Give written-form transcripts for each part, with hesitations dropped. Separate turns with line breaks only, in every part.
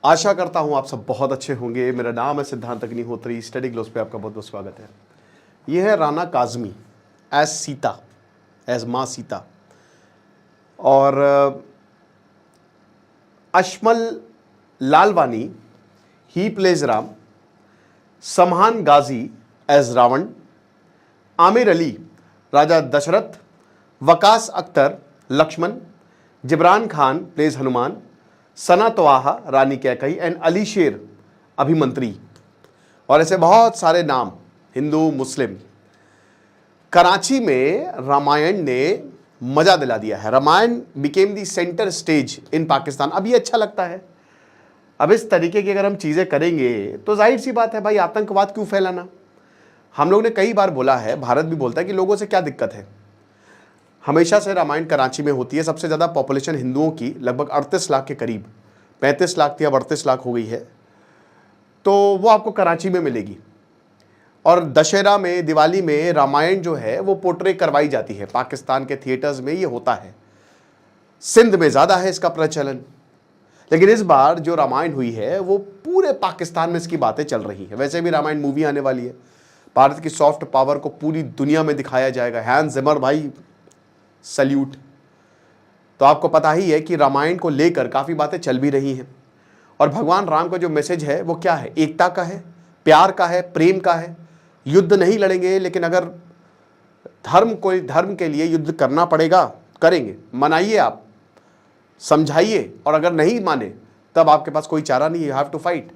आशा करता हूँ आप सब बहुत अच्छे होंगे। मेरा नाम है सिद्धांत अग्निहोत्री। स्टडी ग्लोस पे आपका बहुत बहुत स्वागत है। यह है राना काज़मी एज सीता, एज माँ सीता, और Ashmal Lalwani he plays Ram, Samhan Ghazi as Ravan, Aamir Ali Raja Dashrath, Waqas Akhtar Laxman, Jibran Khan plays Hanuman, Sana Tawaha Rani Kaikeyi and Ali Sher अभिमंत्री, और ऐसे बहुत सारे नाम हिंदू मुस्लिम। कराची में रामायण ने मजा दिला दिया है। Ramayan became the centre stage in Pakistan. अब ये अच्छा लगता है। अब इस तरीके की अगर हम चीज़ें करेंगे तो जाहिर सी बात है भाई, आतंकवाद क्यों फैलाना। हम लोग ने कई बार बोला है, भारत भी बोलता है कि लोगों से क्या दिक्कत है। हमेशा से रामायण कराची में होती है। सबसे ज़्यादा पॉपुलेशन हिंदुओं की लगभग 38 लाख के करीब, 35 लाख थी अब 38 लाख हो गई है, तो वो आपको कराची में मिलेगी। और दशहरा में, दिवाली में रामायण जो है वो पोर्ट्रे करवाई जाती है। पाकिस्तान के थिएटर्स में ये होता है। सिंध में ज़्यादा है इसका प्रचलन, लेकिन इस बार जो रामायण हुई है वो पूरे पाकिस्तान में इसकी बातें चल रही है। वैसे भी रामायण मूवी आने वाली है। भारत की सॉफ्ट पावर को पूरी दुनिया में दिखाया जाएगा। हैंस जिमर भाई, सल्यूट। तो आपको पता ही है कि रामायण को लेकर काफ़ी बातें चल भी रही हैं। और भगवान राम का जो मैसेज है वो क्या है? एकता का है, प्यार का है, प्रेम का है। युद्ध नहीं लड़ेंगे, लेकिन अगर धर्म के लिए युद्ध करना पड़ेगा, करेंगे। मनाइए, आप समझाइए, और अगर नहीं माने तब आपके पास कोई चारा नहीं है, यू हैव टू फाइट।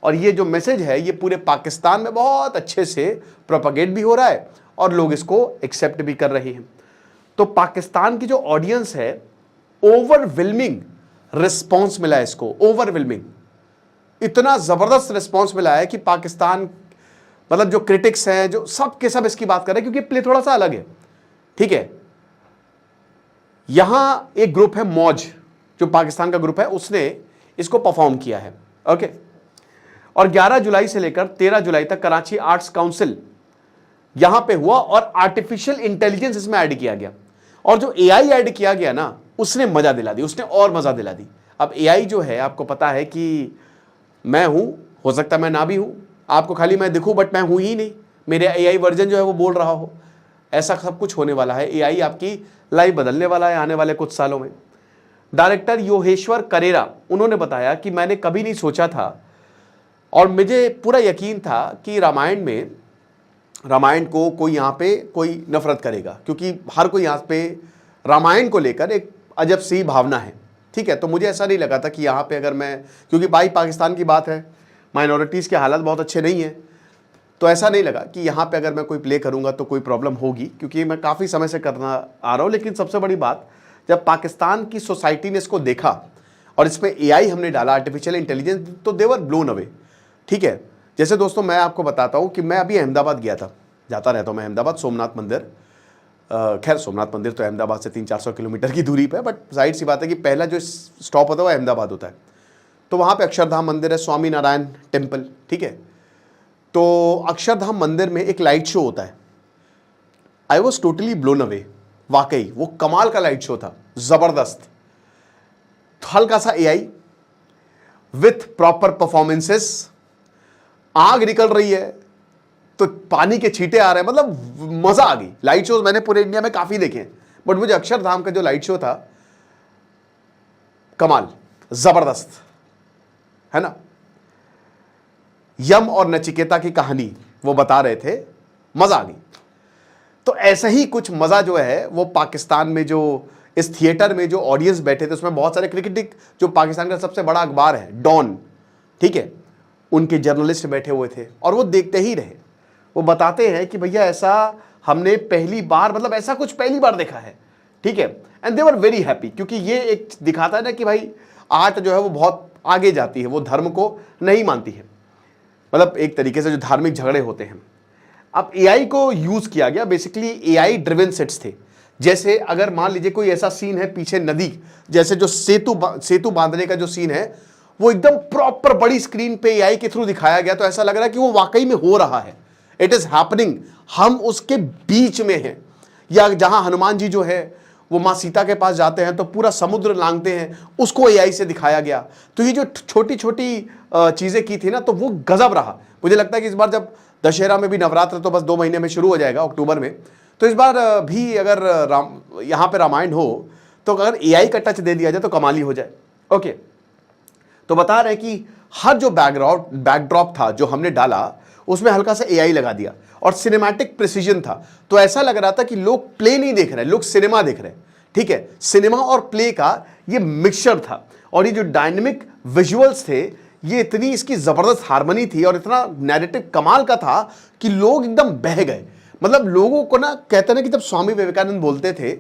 और ये जो मैसेज है ये पूरे पाकिस्तान में बहुत अच्छे से प्रोपेगेट भी हो रहा है और लोग इसको एक्सेप्ट भी कर रहे हैं। तो पाकिस्तान की जो ऑडियंस है, ओवरवेलमिंग रिस्पॉन्स मिला है इसको। ओवरवेलमिंग, इतना जबरदस्त रिस्पॉन्स मिला है कि पाकिस्तान, मतलब जो क्रिटिक्स हैं, जो सब के सब इसकी बात कर रहे हैं, क्योंकि प्ले थोड़ा सा अलग है। ठीक है, यहां एक ग्रुप है मौज, जो पाकिस्तान का ग्रुप है, उसने इसको परफॉर्म किया है। ओके, और 11 जुलाई से लेकर 13 जुलाई तक कराची आर्ट्स काउंसिल यहां पे हुआ और आर्टिफिशियल इंटेलिजेंस इसमें ऐड किया गया। और जो एआई ऐड किया गया ना, उसने मजा दिला दी, उसने और मजा दिला दी। अब एआई जो है, आपको पता है कि मैं हूं, हो सकता है मैं ना भी हूं, आपको खाली मैं दिखूं, बट मैं हूं ही नहीं। मेरे एआई वर्जन जो है वो बोल रहा हो, ऐसा सब कुछ होने वाला है। एआई आपकी लाइफ बदलने वाला है आने वाले कुछ सालों में। डायरेक्टर योगेश्वर करेरा, उन्होंने बताया कि मैंने कभी नहीं सोचा था और मुझे पूरा यकीन था कि रामायण को कोई यहाँ पे कोई नफरत करेगा, क्योंकि हर कोई यहाँ पे रामायण को लेकर एक अजब सी भावना है। ठीक है, तो मुझे ऐसा नहीं लगा था कि यहाँ पे अगर मैं, क्योंकि भाई पाकिस्तान की बात है, माइनॉरिटीज़ के हालात बहुत अच्छे नहीं हैं, तो ऐसा नहीं लगा कि यहाँ पे अगर मैं कोई प्ले करूँगा तो कोई प्रॉब्लम होगी, क्योंकि मैं काफ़ी समय से करना आ रहा हूँ। लेकिन सबसे बड़ी बात, जब पाकिस्तान की सोसाइटी ने इसको देखा और इसमें एआई हमने डाला, आर्टिफिशियल इंटेलिजेंस, तो दे वर ब्लोन अवे। ठीक है, जैसे दोस्तों मैं आपको बताता हूँ कि मैं अभी अहमदाबाद गया था, जाता रहता हूँ मैं अहमदाबाद, सोमनाथ मंदिर। खैर सोमनाथ मंदिर तो अहमदाबाद से 300-400 किलोमीटर की दूरी पे, बट जाहिर सी बात है कि पहला जो स्टॉप होता है वो अहमदाबाद होता है। तो वहाँ पे अक्षरधाम मंदिर है, स्वामी नारायण टेम्पल। ठीक है, तो अक्षरधाम मंदिर में एक लाइट शो होता है। I was totally blown away. वाकई वो कमाल का लाइट शो था, ज़बरदस्त। हल्का सा एआई विथ प्रॉपर परफॉर्मेंसेस, आग निकल रही है तो पानी के छींटे आ रहे हैं, मतलब मजा आ गई। लाइट शोज मैंने पूरे इंडिया में काफी देखे हैं, बट मुझे अक्षरधाम का जो लाइट शो था, कमाल, जबरदस्त है ना। यम और नचिकेता की कहानी वो बता रहे थे, मजा आ गई। तो ऐसा ही कुछ मजा जो है वो पाकिस्तान में, जो इस थिएटर में जो ऑडियंस बैठे थे, उसमें बहुत सारे क्रिकेटिक, जो पाकिस्तान का सबसे बड़ा अखबार है डॉन, ठीक है, उनके जर्नलिस्ट बैठे हुए थे और वो देखते ही रहे। वो बताते हैं कि भैया ऐसा हमने पहली बार, मतलब ऐसा कुछ पहली बार देखा है। ठीक है, and they were very happy, क्योंकि ये एक दिखाता है ना कि भाई आर्ट जो है वो बहुत आगे जाती है, वो धर्म को नहीं मानती है। मतलब एक तरीके से जो धार्मिक झगड़े होते हैं, अब एआई को यूज किया गया। बेसिकली एआई ड्रिवन सेट्स थे। जैसे अगर मान लीजिए कोई ऐसा सीन है पीछे नदी, जैसे जो सेतु बांधने का जो सीन है, वो एकदम प्रॉपर बड़ी स्क्रीन पे एआई के थ्रू दिखाया गया, तो ऐसा लग रहा है कि वो वाकई में हो रहा है, इट इज हैपनिंग, हम उसके बीच में हैं। या जहां हनुमान जी जो है वो माँ सीता के पास जाते हैं तो पूरा समुद्र लांघते हैं, उसको एआई से दिखाया गया। तो ये जो छोटी छोटी चीज़ें की थी ना, तो वो गजब रहा। मुझे लगता है कि इस बार जब दशहरा में भी, नवरात्र तो बस 2 महीने में शुरू हो जाएगा, अक्टूबर में, तो इस बार भी अगर यहाँ पे रामायण हो तो अगर एआई का टच दे दिया जाए तो कमाल ही हो जाए। ओके, तो बता रहे कि हर जो बैकड्रॉप था जो हमने डाला उसमें हल्का सा एआई लगा दिया और सिनेमैटिक प्रिसीजन था। तो ऐसा लग रहा था कि लोग प्ले नहीं देख रहे, लोग सिनेमा देख रहे हैं। ठीक है, सिनेमा और प्ले का ये मिक्सचर था। और ये जो डायनेमिक विजुअल्स थे, ये इतनी इसकी जबरदस्त हार्मनी थी और इतना नैरेटिव कमाल का था कि लोग एकदम बह गए। मतलब लोगों को ना, कहते ना कि जब स्वामी विवेकानंद बोलते थे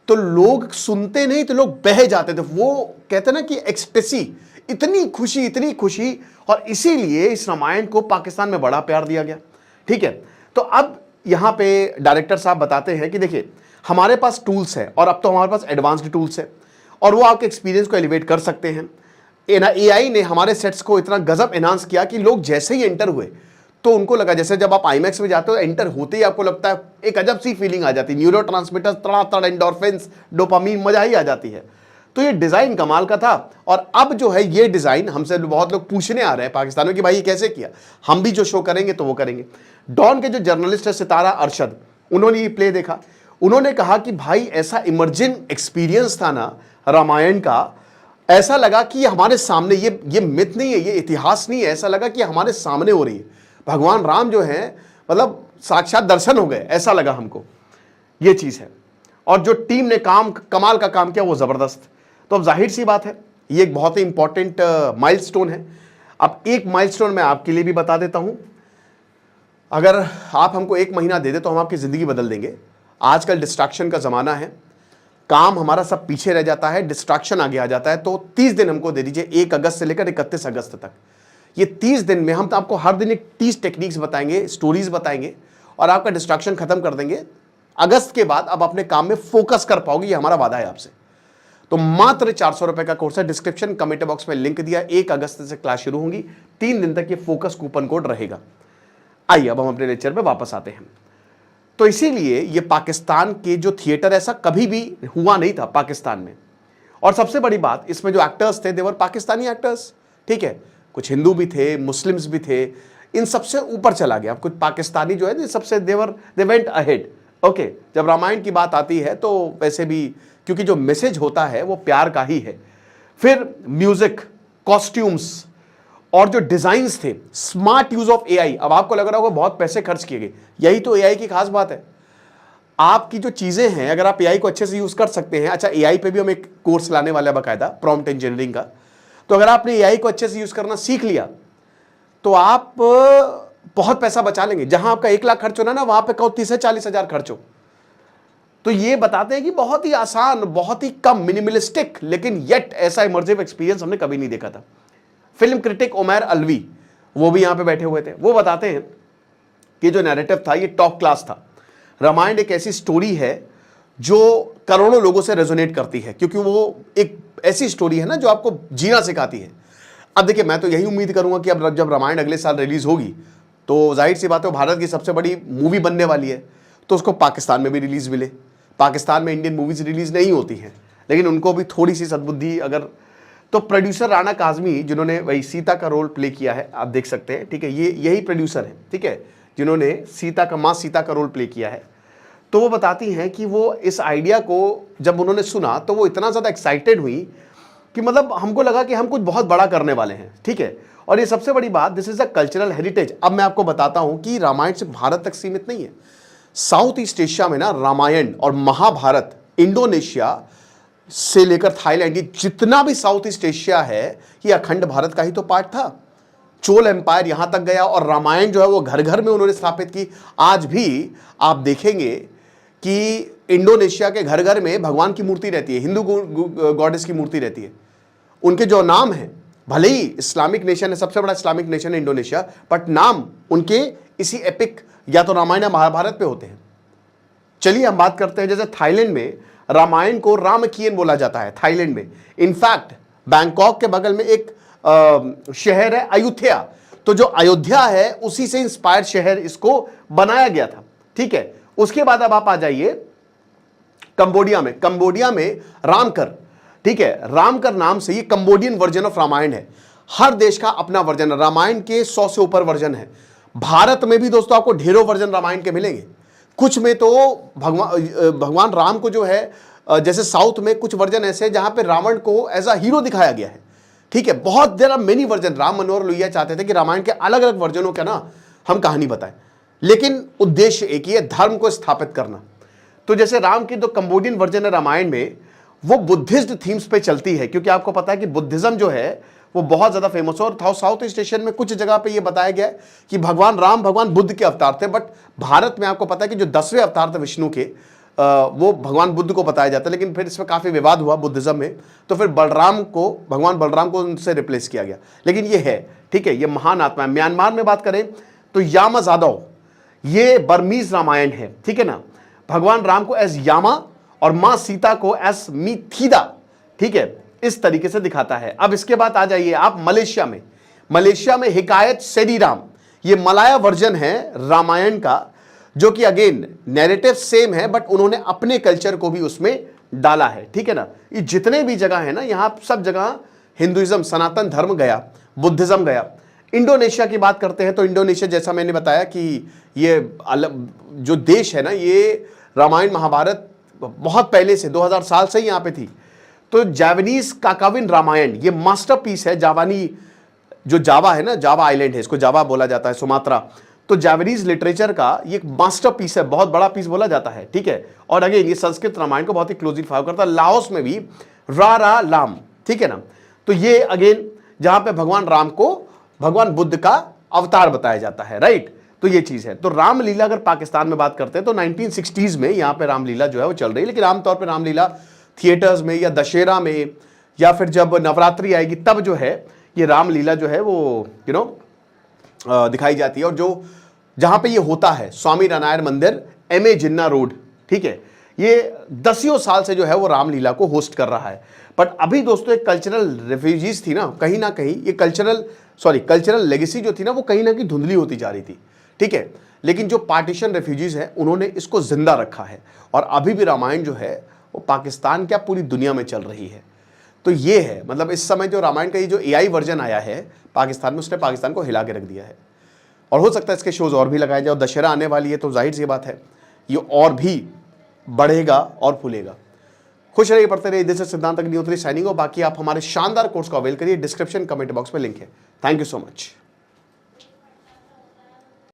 तो लोग सुनते नहीं तो लोग बह जाते थे। वो कहते ना कि एक्सटेसी, इतनी खुशी। और इसीलिए इस रामायण को पाकिस्तान में बड़ा प्यार दिया गया। ठीक है, तो अब यहां पे डायरेक्टर साहब बताते हैं कि देखिए, हमारे पास टूल्स है और अब तो हमारे पास एडवांस्ड टूल्स है और वो आपके एक्सपीरियंस को एलिवेट कर सकते हैं। एआई ने हमारे सेट्स को इतना गजब एनहांस किया कि लोग जैसे ही एंटर हुए तो उनको लगा, जैसे जब आप आईमैक्स में जाते हो, एंटर होते ही आपको लगता है एक अजब सी फीलिंग आ जाती है, न्यूरो ट्रांसमीटर्स तड़ातड़, एंडोर्फिन्स, डोपामीन, मजा ही आ जाती है। तो ये डिजाइन कमाल का था। और अब जो है ये डिजाइन हमसे बहुत लोग पूछने आ रहे हैं पाकिस्तान में कि भाई ये कैसे किया। हम भी जो शो करेंगे तो वो करेंगे। डॉन के जो जर्नलिस्ट है सितारा अरशद, उन्होंने ये प्ले देखा। उन्होंने कहा कि भाई ऐसा इमर्जिंग एक्सपीरियंस था ना रामायण का, ऐसा लगा कि ये हमारे सामने, ये मिथ नहीं है, ये इतिहास नहीं है, ऐसा लगा कि हमारे सामने हो रही है। भगवान राम जो है, मतलब साक्षात दर्शन हो गए, ऐसा लगा हमको। ये चीज है। और जो टीम ने कमाल का काम किया वो जबरदस्त। तो अब जाहिर सी बात है, ये एक बहुत ही इंपॉर्टेंट माइलस्टोन है। अब एक माइलस्टोन मैं आपके लिए भी बता देता हूं। अगर आप हमको 1 महीना दे दे तो हम आपकी जिंदगी बदल देंगे। आजकल डिस्ट्रैक्शन का जमाना है, काम हमारा सब पीछे रह जाता है, डिस्ट्रैक्शन आगे आ जाता है। तो 30 दिन हमको दे दीजिए, 1 अगस्त से लेकर 31 अगस्त तक। ये 30 दिन में हम तो आपको हर दिन एक 30 टेक्निक्स बताएंगे, स्टोरीज बताएंगे और आपका डिस्ट्रैक्शन खत्म कर देंगे। अगस्त के बाद आप अपने काम में फोकस कर पाओगे, ये हमारा वादा है आपसे। तो मात्र 400 रुपए का कोर्स है। डिस्क्रिप्शन कमेंट बॉक्स में लिंक दिया। 1 अगस्त से क्लास शुरू होंगी, 3 दिन तक ये फोकस कूपन कोड रहेगा। आइए अब हम अपने लेक्चर पे वापस आते हैं। तो इसीलिए ये पाकिस्तान के जो थिएटर, ऐसा कभी भी हुआ नहीं था पाकिस्तान में। और सबसे बड़ी बात, इसमें जो एक्टर्स थे देवर पाकिस्तानी एक्टर्स। ठीक है, कुछ हिंदू भी थे, मुस्लिम्स भी थे, इन सबसे ऊपर चला गया। कुछ पाकिस्तानी जो है सबसे दे वेंट अहेड। ओके, जब रामायण की बात आती है तो वैसे भी, क्योंकि जो मैसेज होता है वो प्यार का ही है। फिर म्यूजिक, कॉस्ट्यूम्स और जो डिजाइन्स थे, स्मार्ट यूज ऑफ एआई। अब आपको लग रहा होगा बहुत पैसे खर्च किए गए, यही तो एआई की खास बात है। आपकी जो चीजें हैं, अगर आप एआई को अच्छे से यूज कर सकते हैं। अच्छा, एआई पे भी हम एक कोर्स लाने वाले हैं बाकायदा, प्रॉम्प्ट इंजीनियरिंग का। तो अगर आपने एआई को अच्छे से यूज करना सीख लिया तो आप बहुत पैसा बचा लेंगे। जहां आपका 1 लाख खर्च होना ना, वहां पे कहो 30 से 40 हजार खर्च हो। तो ये बताते हैं कि बहुत ही आसान, बहुत ही कम, मिनिमलिस्टिक, लेकिन येट ऐसा इमर्सिव एक्सपीरियंस हमने कभी नहीं देखा था। फिल्म क्रिटिक उमैर अलवी, वो भी यहां पे बैठे हुए थे, वो बताते हैं कि जो नैरेटिव था ये टॉप क्लास था। रामायण एक ऐसी स्टोरी है जो करोड़ों लोगों से रेजोनेट करती है, क्योंकि वो एक ऐसी स्टोरी है ना जो आपको जीना सिखाती है। अब देखिए, मैं तो यही उम्मीद करूंगा कि अब जब रामायण अगले साल रिलीज होगी तो जाहिर सी बात है भारत की सबसे बड़ी मूवी बनने वाली है, तो उसको पाकिस्तान में भी रिलीज मिले। पाकिस्तान में इंडियन मूवीज रिलीज नहीं होती हैं, लेकिन उनको भी थोड़ी सी सद्बुद्धि अगर, तो प्रोड्यूसर राणा काजमी, जिन्होंने वही सीता का रोल प्ले किया है, आप देख सकते हैं। ठीक है, ये यही प्रोड्यूसर है, ठीक है, जिन्होंने माँ सीता का रोल प्ले किया है। तो वो बताती हैं कि वो इस आइडिया को जब उन्होंने सुना तो वो इतना ज़्यादा एक्साइटेड हुई कि मतलब हमको लगा कि हम कुछ बहुत बड़ा करने वाले हैं। ठीक है, और ये सबसे बड़ी बात, this is a cultural heritage. अब मैं आपको बताता हूं कि रामायण सिर्फ भारत तक सीमित नहीं है। साउथ ईस्ट एशिया में ना रामायण और महाभारत, इंडोनेशिया से लेकर थाईलैंड, ये जितना भी साउथ ईस्ट एशिया है, ये अखंड भारत का ही तो पार्ट था। चोल एम्पायर यहां तक गया और रामायण जो है वो घर घर में उन्होंने स्थापित की। आज भी आप देखेंगे कि इंडोनेशिया के घर घर में भगवान की मूर्ति रहती है, हिंदू गॉडेस की मूर्ति रहती है। उनके जो नाम है, भले ही इस्लामिक नेशन है, सबसे बड़ा इस्लामिक नेशन है इंडोनेशिया, बट नाम उनके इसी एपिक या तो रामायण या महाभारत पे होते हैं। चलिए हम बात करते हैं, जैसे थाईलैंड में रामायण को रामकियन बोला जाता है। थाईलैंड में इनफैक्ट बैंकॉक के बगल में एक शहर है अयोध्या, तो जो अयोध्या है उसी से इंस्पायर शहर इसको बनाया गया था। ठीक है, उसके बाद अब आप आ जाइए कंबोडिया में रामकर, ठीक है, रामकर नाम से ये कंबोडियन वर्जन ऑफ रामायण है। हर देश का अपना वर्जन है, रामायण के 100 से ऊपर वर्जन है। भारत में भी दोस्तों आपको ढेरों वर्जन रामायण के मिलेंगे। कुछ में तो भगवान राम को जो है, जैसे साउथ में कुछ वर्जन ऐसे हैं जहां पे रावण को एज अ हीरो दिखाया गया है, ठीक है। बहुत देर are many version. Ram Manohar Lohia चाहते थे कि रामायण के अलग अलग वर्जनों का ना हम कहानी बताएं, लेकिन उद्देश्य एक ही है, धर्म को स्थापित करना। तो जैसे राम की जो कंबोडियन वर्जन है रामायण में, वो बुद्धिस्ट थीम्स पे चलती है, क्योंकि आपको पता है कि बुद्धिज्म जो है वो बहुत ज्यादा फेमस है। और साउथ ईस्ट एशियन में कुछ जगह पे ये बताया गया है कि भगवान राम भगवान बुद्ध के अवतार थे, बट भारत में आपको पता है कि जो 10वें अवतार थे विष्णु के, वो भगवान बुद्ध को बताया जाता है। लेकिन फिर इसमें काफी विवाद हुआ बुद्धिज्म में, तो फिर भगवान बलराम को उनसे रिप्लेस किया गया। लेकिन ये है, ठीक है, ये महान आत्मा है। म्यांमार में बात करें तो यामा जादव, ये बर्मीज रामायण है, ठीक है ना। भगवान राम को एज यामा और मां सीता को एज मीथीदा, ठीक है, इस तरीके से दिखाता है। अब इसके बाद आ जाइए आप मलेशिया में हिकायत सेरी राम, ये मलाया वर्जन है रामायण का, जो कि अगेन नैरेटिव सेम है, बट उन्होंने अपने कल्चर को भी उसमें डाला है, ठीक है ना। ये जितने भी जगह है ना, यहां सब जगह हिंदुइज्म, सनातन धर्म गया, बुद्धिज्म गया। इंडोनेशिया की बात करते हैं तो इंडोनेशिया, जैसा मैंने बताया कि ये अलग जो देश है ना, ये रामायण महाभारत बहुत पहले से 2000 साल से ही यहां पे थी। तो जावानीज काकाविन रामायण, ये मास्टरपीस है। जावानी जो जावा है ना, जावा आइलैंड है, इसको जावा बोला जाता है, सुमात्रा। तो जावानीज लिटरेचर का ये मास्टरपीस है, बहुत बड़ा पीस बोला जाता है, ठीक है। और अगेन ये संस्कृत रामायण को बहुत ही क्लोजली फॉलो करता है। लाओस में भी रा लाम, ठीक है ना। तो ये अगेन जहां पे भगवान राम को भगवान बुद्ध का अवतार बताया जाता है, राइट। तो ये चीज है। तो रामलीला अगर पाकिस्तान में बात करते हैं तो 1960s में यहां पे रामलीला जो है वो चल रही है। लेकिन आमतौर पर रामलीला थिएटर्स में या दशहरा में या फिर जब नवरात्रि आएगी तब जो है ये रामलीला जो है वो दिखाई जाती है। और जो जहां पे ये होता है स्वामी नारायण मंदिर, MA जिन्ना रोड, ठीक है, ये 10 साल से जो है वो रामलीला को होस्ट कर रहा है। बट अभी दोस्तों एक कल्चरल रेफ्यूजीज थी ना कहीं ये कल्चरल लेगेसी जो थी ना, वो कहीं ना कहीं धुंधली होती जा रही थी, ठीक है। लेकिन जो पार्टीशन रेफ्यूजीज हैं उन्होंने इसको जिंदा रखा है, और अभी भी रामायण जो है वो पाकिस्तान क्या पूरी दुनिया में चल रही है। तो ये है, मतलब इस समय जो रामायण का ये जो AI वर्जन आया है पाकिस्तान में, उसने पाकिस्तान को हिला के रख दिया है। और हो सकता है इसके शोज और भी लगाए जाए। और दशहरा आने वाली है तो जाहिर सी बात है ये और भी बढ़ेगा और फूलेगा। खुश रहिए, पढ़ते रहिए। दिस इज सिद्धांत अग्निहोत्री साइनिंग ऑफ। बाकी आप हमारे शानदार कोर्स को अवेल करिए, डिस्क्रिप्शन कमेंट बॉक्स में लिंक है। Thank you so much.